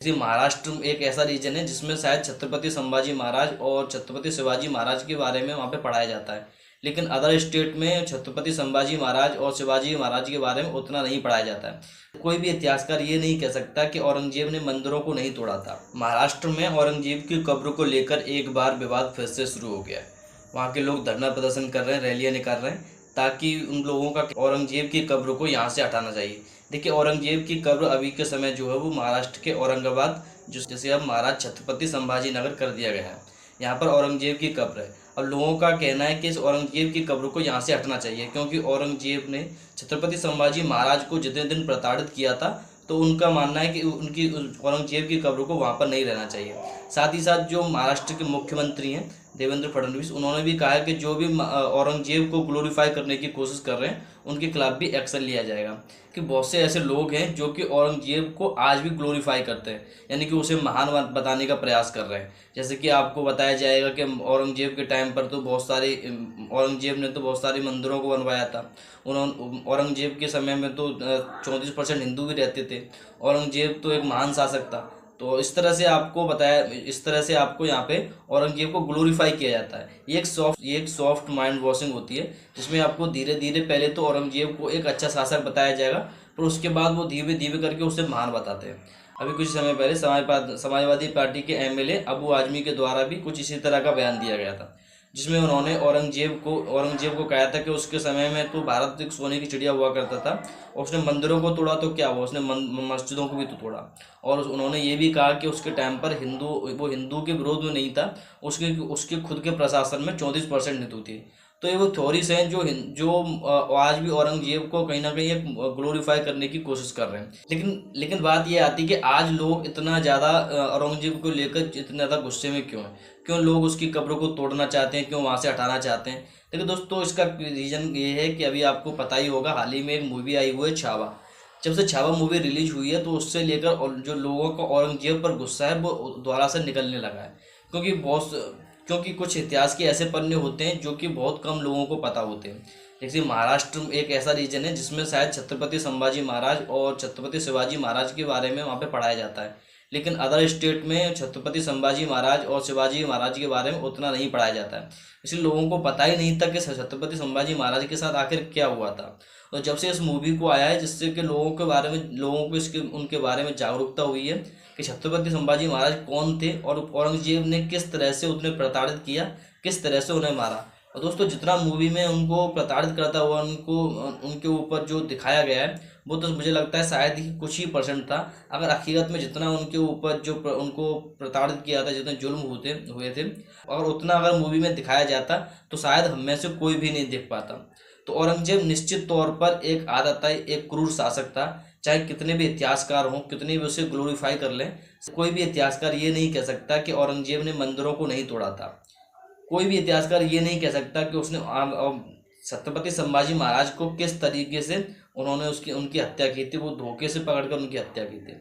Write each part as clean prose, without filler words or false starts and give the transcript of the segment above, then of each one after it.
जैसे महाराष्ट्र एक ऐसा रीजन है जिसमें शायद छत्रपति संभाजी महाराज और छत्रपति शिवाजी महाराज के बारे में वहाँ पे पढ़ाया जाता है, लेकिन अदर स्टेट में छत्रपति संभाजी महाराज और शिवाजी महाराज के बारे में उतना नहीं पढ़ाया जाता है। कोई भी इतिहासकार ये नहीं कह सकता कि औरंगजेब ने मंदिरों को नहीं तोड़ा था। महाराष्ट्र में औरंगजेब की कब्र को लेकर एक बार विवाद फिर से शुरू हो गया है। वहाँ के लोग धरना प्रदर्शन कर रहे हैं, रैलियाँ निकाल रहे हैं, ताकि उन लोगों का औरंगजेब की कब्र को यहाँ से हटाना चाहिए। देखिए, औरंगजेब की कब्र अभी के समय जो है वो महाराष्ट्र के औरंगाबाद, जो जैसे अब महाराज छत्रपति संभाजी नगर कर दिया गया है, यहाँ पर औरंगजेब की कब्र है। अब लोगों का कहना है कि इस औरंगजेब की कब्र को यहाँ से हटना चाहिए, क्योंकि औरंगजेब ने छत्रपति संभाजी महाराज को जितने दिन प्रताड़ित किया था, तो उनका मानना है कि उनकी औरंगजेब की कब्र को वहाँ पर नहीं रहना चाहिए। साथ ही साथ जो महाराष्ट्र के मुख्यमंत्री हैं देवेंद्र फडणवीस, उन्होंने भी कहा है कि जो भी औरंगजेब को ग्लोरीफाई करने की कोशिश कर रहे हैं उनके खिलाफ भी एक्शन लिया जाएगा। कि बहुत से ऐसे लोग हैं जो कि औरंगजेब को आज भी ग्लोरीफाई करते हैं, यानी कि उसे महान बताने का प्रयास कर रहे हैं। जैसे कि आपको बताया जाएगा कि औरंगजेब के टाइम पर तो औरंगजेब ने तो बहुत सारे मंदिरों को बनवाया था। औरंगजेब के समय में तो 34% हिंदू भी रहते थे। औरंगजेब तो एक महान शासक था। तो इस तरह से आपको यहाँ पे औरंगजेब को ग्लोरीफाई किया जाता है। ये एक सॉफ्ट माइंड वॉशिंग होती है, जिसमें आपको धीरे धीरे पहले तो औरंगजेब को एक अच्छा शासक बताया जाएगा, पर उसके बाद वो धीरे धीरे करके उसे महान बताते हैं। अभी कुछ समय पहले समाजवादी पार्टी के एमएलए अबू आजमी के द्वारा भी कुछ इसी तरह का बयान दिया गया था, जिसमें उन्होंने औरंगजेब को कहा था कि उसके समय में तो भारत एक सोने की चिड़िया हुआ करता था, और उसने मंदिरों को तोड़ा तो क्या हुआ, उसने मस्जिदों को भी तो तोड़ा। और उन्होंने ये भी कहा कि उसके टाइम पर वो हिंदू के विरोध में नहीं था, उसके खुद के प्रशासन में 34% हिंदू थे। तो ये वो थ्योरीज हैं जो आज भी औरंगजेब को कहीं ना कहीं एक ग्लोरीफाई करने की कोशिश कर रहे हैं। लेकिन बात ये आती है कि आज लोग इतना ज़्यादा औरंगजेब को लेकर इतने ज़्यादा गुस्से में क्यों हैं, क्यों लोग उसकी कब्र को तोड़ना चाहते हैं, क्यों वहाँ से हटाना चाहते हैं। देखिए दोस्तों, इसका रीज़न ये है कि अभी आपको पता ही होगा, हाल ही में एक मूवी आई हुई है छावा। जब से छावा मूवी रिलीज हुई है, तो उससे लेकर और जो लोगों का औरंगजेब पर गुस्सा है वो द्वारा से निकलने लगा है। क्योंकि कुछ इतिहास के ऐसे पन्ने होते हैं जो कि बहुत कम लोगों को पता होते हैं। जैसे महाराष्ट्र एक ऐसा रीजन है जिसमें शायद छत्रपति संभाजी महाराज और छत्रपति शिवाजी महाराज के बारे में वहाँ पे पढ़ाया जाता है, लेकिन अदर स्टेट में छत्रपति संभाजी महाराज और शिवाजी महाराज के बारे में उतना नहीं पढ़ाया जाता है। इसलिए लोगों को पता ही नहीं था कि छत्रपति संभाजी महाराज के साथ आखिर क्या हुआ था। और जब से इस मूवी को आया है, जिससे कि लोगों को उनके बारे में जागरूकता हुई है कि छत्रपति संभाजी महाराज कौन थे और औरंगजेब ने किस तरह से उन्हें प्रताड़ित किया, किस तरह से उन्हें मारा। और दोस्तों, जितना मूवी में उनको प्रताड़ित करता हुआ उनके ऊपर जो दिखाया गया है, वो तो मुझे लगता है शायद ही कुछ ही परसेंट था। अगर हकीकत में जितना उनके ऊपर उनको प्रताड़ित किया था, जितने जुल्म हुए थे, और उतना अगर मूवी में दिखाया जाता तो शायद हम में से कोई भी नहीं देख पाता। तो औरंगजेब निश्चित तौर पर एक आदताई, एक क्रूर शासक था। चाहे कितने भी इतिहासकार हों, कितने भी उसे ग्लोरीफाई कर लें, कोई भी इतिहासकार ये नहीं कह सकता कि औरंगजेब ने मंदिरों को नहीं तोड़ा था। कोई भी इतिहासकार ये नहीं कह सकता कि उसने छत्रपति संभाजी महाराज को किस तरीके से उन्होंने उनकी हत्या की थी, वो धोखे से पकड़कर उनकी हत्या की थी।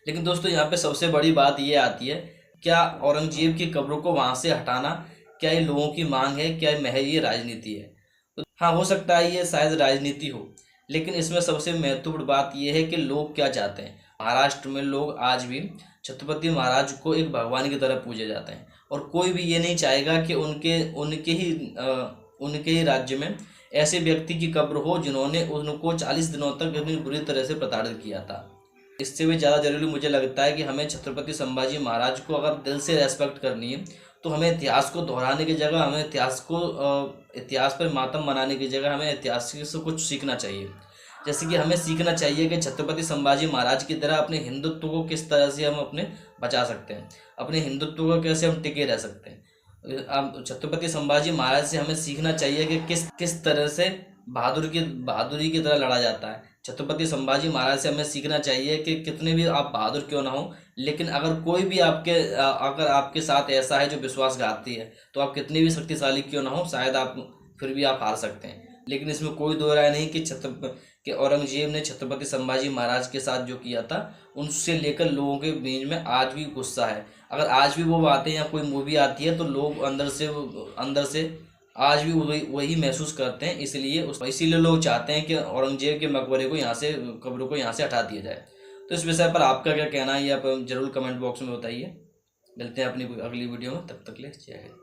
लेकिन दोस्तों, यहाँ पे सबसे बड़ी बात ये आती है, क्या औरंगजेब की कब्रों को वहाँ से हटाना क्या ये लोगों की मांग है, क्या महज ये राजनीति है? तो हाँ, हो सकता है ये शायद राजनीति हो, लेकिन इसमें सबसे महत्वपूर्ण बात यह है कि लोग क्या चाहते हैं। महाराष्ट्र में लोग आज भी छत्रपति महाराज को एक भगवान की तरह पूजे जाते हैं, और कोई भी ये नहीं चाहेगा कि उनके ही राज्य में ऐसे व्यक्ति की कब्र हो जिन्होंने उनको 40 दिनों तक इतनी बुरी तरह से प्रताड़ित किया था। इससे भी ज़्यादा जरूरी मुझे लगता है कि हमें छत्रपति संभाजी महाराज को अगर दिल से रेस्पेक्ट करनी है, तो हमें इतिहास को दोहराने की जगह हमें इतिहास पर मातम मनाने की जगह हमें इतिहास से कुछ सीखना चाहिए। जैसे कि हमें सीखना चाहिए कि छत्रपति संभाजी महाराज की तरह अपने हिंदुत्व को किस तरह से हम अपने बचा सकते हैं, अपने हिंदुत्व को कैसे हम टिके रह सकते हैं। छत्रपति संभाजी महाराज से हमें सीखना चाहिए कि किस तरह से बहादुरी की तरह लड़ा जाता है। छत्रपति संभाजी महाराज से हमें सीखना चाहिए कि कितने भी आप बहादुर क्यों ना हो, लेकिन अगर कोई भी अगर आपके साथ ऐसा है जो विश्वासघाती है, तो आप कितने भी शक्तिशाली क्यों ना हो, शायद फिर भी आप हार सकते हैं। लेकिन इसमें कोई दो राय नहीं कि औरंगजेब ने छत्रपति संभाजी महाराज के साथ जो किया था, उनसे लेकर लोगों के बीच में आज भी गुस्सा है। अगर आज भी वो बातें या कोई मूवी आती है, तो लोग अंदर से आज भी वही महसूस करते हैं। इसीलिए लोग चाहते हैं कि औरंगजेब के मकबरे को कब्र को यहाँ से हटा दिया जाए। तो इस विषय पर आपका क्या कहना है ये आप जरूर कमेंट बॉक्स में बताइए। मिलते हैं अपनी अगली वीडियो में, तब तक ले जय हिंद।